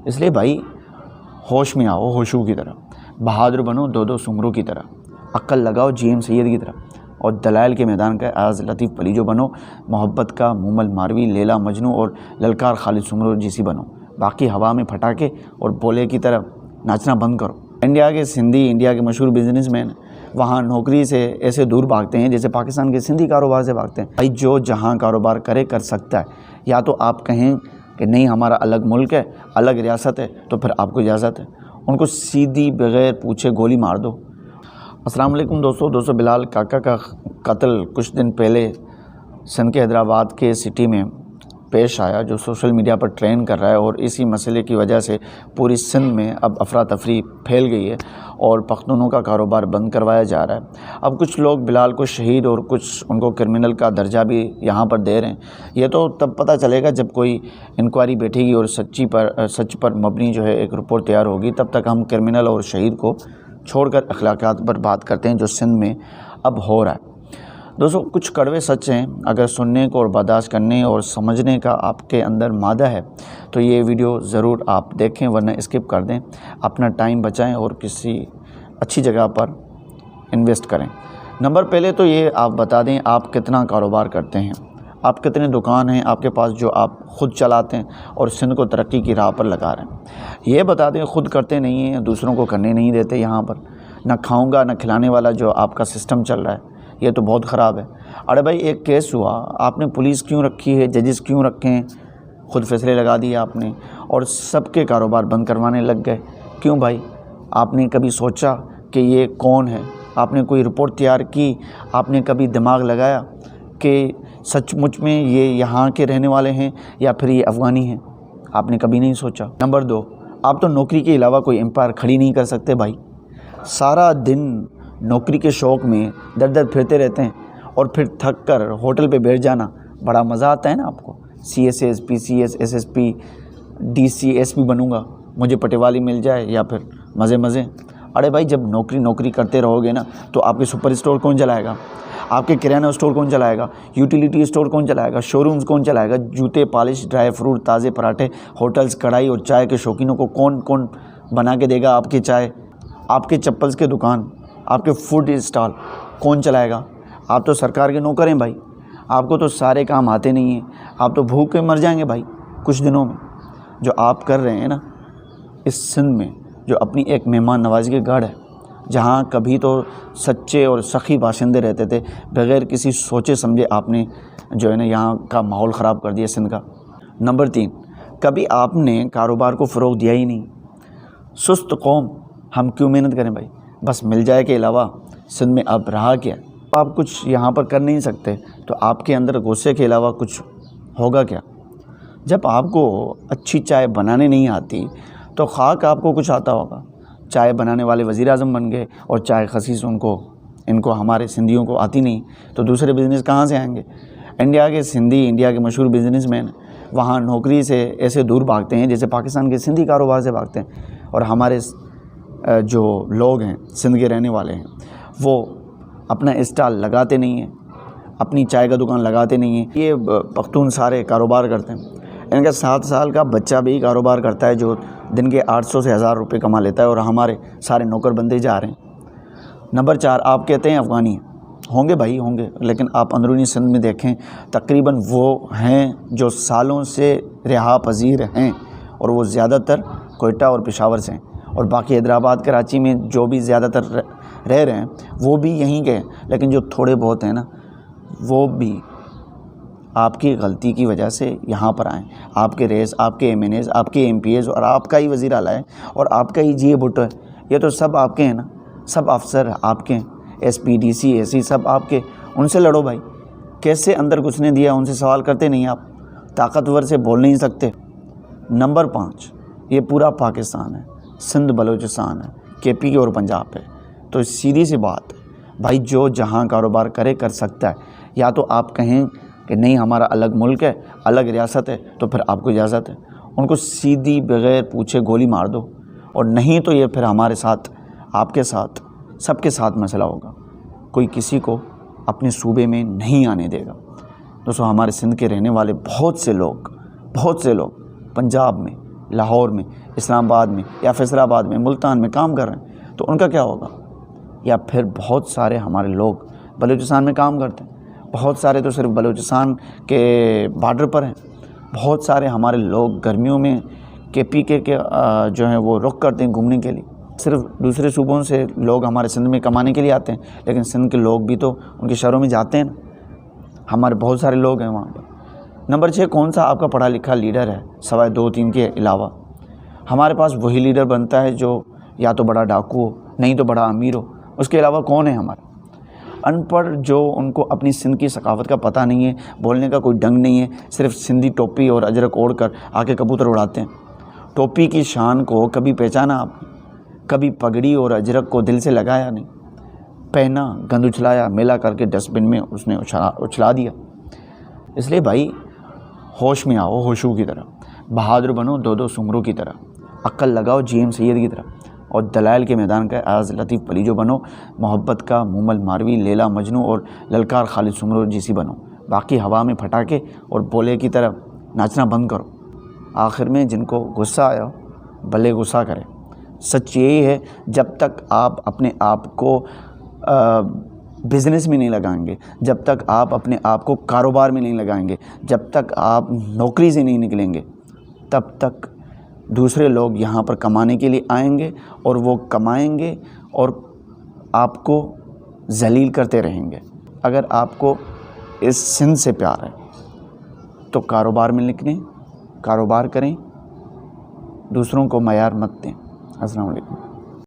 اس لیے بھائی ہوش میں آؤ، ہوشو کی طرح، بہادر بنو دو سمروں کی طرح، عقل لگاؤ جی ایم سید کی طرح، اور دلائل کے میدان کا ایاز لطیف پلیجو بنو، محبت کا مومل ماروی لیلا مجنو اور للکار خالد سمرو جیسی بنو، باقی ہوا میں پھٹاکے اور بولے کی طرح ناچنا بند کرو۔ انڈیا کے سندھی، انڈیا کے مشہور بزنس مین وہاں نوکری سے ایسے دور بھاگتے ہیں جیسے پاکستان کے سندھی کاروبار سے بھاگتے ہیں۔ بھائی جو جہاں کاروبار کرے کر سکتا ہے، یا تو آپ کہیں کہ نہیں ہمارا الگ ملک ہے، الگ ریاست ہے، تو پھر آپ کو اجازت ہے، ان کو سیدھی بغیر پوچھے گولی مار دو۔ السلام علیکم دوستو بلال کاکا کا قتل کچھ دن پہلے سندھ کے حیدرآباد کے سٹی میں پیش آیا، جو سوشل میڈیا پر ٹرینڈ کر رہا ہے، اور اسی مسئلے کی وجہ سے پوری سندھ میں اب افراتفری پھیل گئی ہے اور پختونوں کا کاروبار بند کروایا جا رہا ہے۔ اب کچھ لوگ بلال کو شہید اور کچھ ان کو کرمنل کا درجہ بھی یہاں پر دے رہے ہیں۔ یہ تو تب پتہ چلے گا جب کوئی انکوائری بیٹھے گی اور سچ پر مبنی جو ہے ایک رپورٹ تیار ہوگی۔ تب تک ہم کرمنل اور شہید کو چھوڑ کر اخلاقیات پر بات کرتے ہیں جو سندھ میں اب ہو رہا ہے۔ دوستو کچھ کڑوے سچ ہیں، اگر سننے کو اور برداشت کرنے اور سمجھنے کا آپ کے اندر مادہ ہے تو یہ ویڈیو ضرور آپ دیکھیں، ورنہ اسکپ کر دیں، اپنا ٹائم بچائیں اور کسی اچھی جگہ پر انویسٹ کریں۔ نمبر پہلے تو یہ آپ بتا دیں آپ کتنا کاروبار کرتے ہیں، آپ کتنے دکان ہیں آپ کے پاس جو آپ خود چلاتے ہیں اور سندھ کو ترقی کی راہ پر لگا رہے ہیں۔ یہ بتا دیں خود کرتے نہیں ہیں، دوسروں کو کرنے نہیں دیتے، یہاں پر نہ کھاؤں گا نہ کھلانے والا جو آپ کا سسٹم چل رہا ہے یہ تو بہت خراب ہے۔ ارے بھائی ایک کیس ہوا، آپ نے پولیس کیوں رکھی ہے، ججز کیوں رکھے ہیں، خود فیصلے لگا دیے آپ نے اور سب کے کاروبار بند کروانے لگ گئے، کیوں بھائی؟ آپ نے کبھی سوچا کہ یہ کون ہے؟ آپ نے کوئی رپورٹ تیار کی؟ آپ نے کبھی دماغ لگایا کہ سچ مچ میں یہ یہاں کے رہنے والے ہیں یا پھر یہ افغانی ہیں؟ آپ نے کبھی نہیں سوچا۔ نمبر 2، آپ تو نوکری کے علاوہ کوئی امپائر کھڑی نہیں کر سکتے بھائی، سارا دن نوکری کے شوق میں در پھرتے رہتے ہیں اور پھر تھک کر ہوٹل پہ بیٹھ جانا بڑا مزہ آتا ہے نا آپ کو، C S S, P C S, S S P, D C S P بنوں گا، مجھے پٹیوالی مل جائے یا پھر مزے۔ ارے بھائی جب نوکری کرتے رہو گے نا تو آپ کے سپر اسٹور کون چلائے گا، آپ کے کرانہ اسٹور کون چلائے گا، یوٹیلیٹی اسٹور کون چلائے گا، شو رومز کون چلائے گا، جوتے پالش، ڈرائی فروٹ، تازے پراٹھے، ہوٹلز، کڑھائی اور چائے کے شوقینوں کو کون بنا کے دے گا آپ کی چائے، آپ کے چپلز کے دکان، آپ کے فوڈ اسٹال کون چلائے گا؟ آپ تو سرکار کے نوکر ہیں بھائی، آپ کو تو سارے کام آتے نہیں ہیں، آپ تو بھوک کے مر جائیں گے بھائی کچھ دنوں میں۔ جو آپ کر رہے ہیں نا اس سندھ میں، جو اپنی ایک مہمان نوازی کے گڑھ ہے، جہاں کبھی تو سچے اور سخی باشندے رہتے تھے، بغیر کسی سوچے سمجھے آپ نے جو ہے نا یہاں کا ماحول خراب کر دیا سندھ کا۔ نمبر 3، کبھی آپ نے کاروبار کو فروغ دیا ہی نہیں۔ سست قوم، ہم کیوں محنت کریں بھائی، بس مل جائے کے علاوہ سندھ میں اب رہا کیا؟ آپ کچھ یہاں پر کر نہیں سکتے تو آپ کے اندر غصے کے علاوہ کچھ ہوگا کیا؟ جب آپ کو اچھی چائے بنانے نہیں آتی تو خاک آپ کو کچھ آتا ہوگا۔ چائے بنانے والے وزیر اعظم بن گئے اور چائے خسیس ان کو ہمارے سندھیوں کو آتی نہیں، تو دوسرے بزنس کہاں سے آئیں گے؟ انڈیا کے سندھی، انڈیا کے مشہور بزنس مین وہاں نوکری سے ایسے دور بھاگتے ہیں جیسے پاکستان کے سندھی کاروبار سے بھاگتے ہیں، اور ہمارے جو لوگ ہیں سندھ کے رہنے والے ہیں وہ اپنا اسٹال لگاتے نہیں ہیں، اپنی چائے کا دکان لگاتے نہیں ہیں۔ یہ پختون سارے کاروبار کرتے ہیں، ان کا 7 سال کا بچہ بھی کاروبار کرتا ہے جو دن کے 800 سے 1000 روپے کما لیتا ہے، اور ہمارے سارے نوکر بندے جا رہے ہیں۔ نمبر 4، آپ کہتے ہیں افغانی ہوں گے بھائی، ہوں گے، لیکن آپ اندرونی سندھ میں دیکھیں تقریباً وہ ہیں جو سالوں سے رہا پذیر ہیں، اور وہ زیادہ تر کوئٹہ اور پشاور سے ہیں، اور باقی حیدرآباد کراچی میں جو بھی زیادہ تر رہ رہے ہیں وہ بھی یہیں کے ہیں، لیکن جو تھوڑے بہت ہیں نا وہ بھی آپ کی غلطی کی وجہ سے یہاں پر آئیں۔ آپ کے ریس، آپ کے ایم این ایز، آپ کے ایم پی ایز اور آپ کا ہی وزیر اعلیٰ ہے اور آپ کا ہی جی بھٹو ہے، یہ تو سب آپ کے ہیں نا، سب افسر آپ کے ہیں، ایس پی، ڈی سی، اے سی سب آپ کے، ان سے لڑو بھائی۔ کیسے اندر گھسنے دیا ان سے سوال کرتے نہیں آپ، طاقتور سے بول نہیں سکتے۔ نمبر 5، یہ پورا پاکستان ہے، سندھ بلوچستان ہے، کے پی اور پنجاب ہے، تو سیدھی سی بات بھائی جو جہاں کاروبار کرے کر سکتا ہے، یا تو آپ کہیں کہ نہیں ہمارا الگ ملک ہے، الگ ریاست ہے، تو پھر آپ کو اجازت ہے، ان کو سیدھی بغیر پوچھے گولی مار دو، اور نہیں تو یہ پھر ہمارے ساتھ، آپ کے ساتھ، سب کے ساتھ مسئلہ ہوگا، کوئی کسی کو اپنے صوبے میں نہیں آنے دے گا۔ دوستو ہمارے سندھ کے رہنے والے بہت سے لوگ پنجاب میں لاہور میں، اسلام آباد میں یا فیصل آباد میں، ملتان میں کام کر رہے ہیں، تو ان کا کیا ہوگا؟ یا پھر بہت سارے ہمارے لوگ بلوچستان میں کام کرتے ہیں، بہت سارے تو صرف بلوچستان کے بارڈر پر ہیں، بہت سارے ہمارے لوگ گرمیوں میں پی کے جو ہیں وہ رخ کرتے ہیں گھومنے کے لیے، صرف دوسرے صوبوں سے لوگ ہمارے سندھ میں کمانے کے لیے آتے ہیں، لیکن سندھ کے لوگ بھی تو ان کے شہروں میں جاتے ہیں نا، ہمارے بہت سارے لوگ ہیں وہاں پر۔ نمبر 6، کون سا آپ کا پڑھا لکھا لیڈر ہے سوائے 2-3 کے علاوہ؟ ہمارے پاس وہی لیڈر بنتا ہے جو یا تو بڑا ڈاکو ہو، نہیں تو بڑا امیر ہو، اس کے علاوہ کون ہے ہمارا؟ ان پڑھ جو ان کو اپنی سندھ کی ثقافت کا پتہ نہیں ہے، بولنے کا کوئی ڈنگ نہیں ہے، صرف سندھی ٹوپی اور اجرک اوڑھ کر آ کے کبوتر اڑاتے ہیں۔ ٹوپی کی شان کو کبھی پہچانا آپ نے؟ کبھی پگڑی اور اجرک کو دل سے لگایا نہیں، پہنا، گند اچھلایا، میلا کر کے ڈسٹ بن میں اس نے اچھلا دیا۔ اس لیے بھائی ہوش میں آؤ، ہوشو کی طرح، بہادر بنو دو سمروں کی طرح، عقل لگاؤ جی ایم سید کی طرح، اور دلائل کے میدان کا ایاز لطیف پلیجو بنو، محبت کا مومل ماروی لیلا مجنو اور للکار خالد سمرو جیسی بنو، باقی ہوا میں پھٹاکے اور بولے کی طرح ناچنا بند کرو۔ آخر میں جن کو غصہ آیا ہو بھلے غصہ کرے، سچ یہی ہے جب تک آپ اپنے آپ کو بزنس میں نہیں لگائیں گے، جب تک آپ اپنے آپ کو کاروبار میں نہیں لگائیں گے، جب تک آپ نوکری سے نہیں نکلیں گے، تب تک دوسرے لوگ یہاں پر کمانے کے لیے آئیں گے اور وہ کمائیں گے اور آپ کو ذلیل کرتے رہیں گے۔ اگر آپ کو اس سندھ سے پیار ہے تو کاروبار میں نکلیں، کاروبار کریں، دوسروں کو معیار مت دیں۔ السلام علیکم۔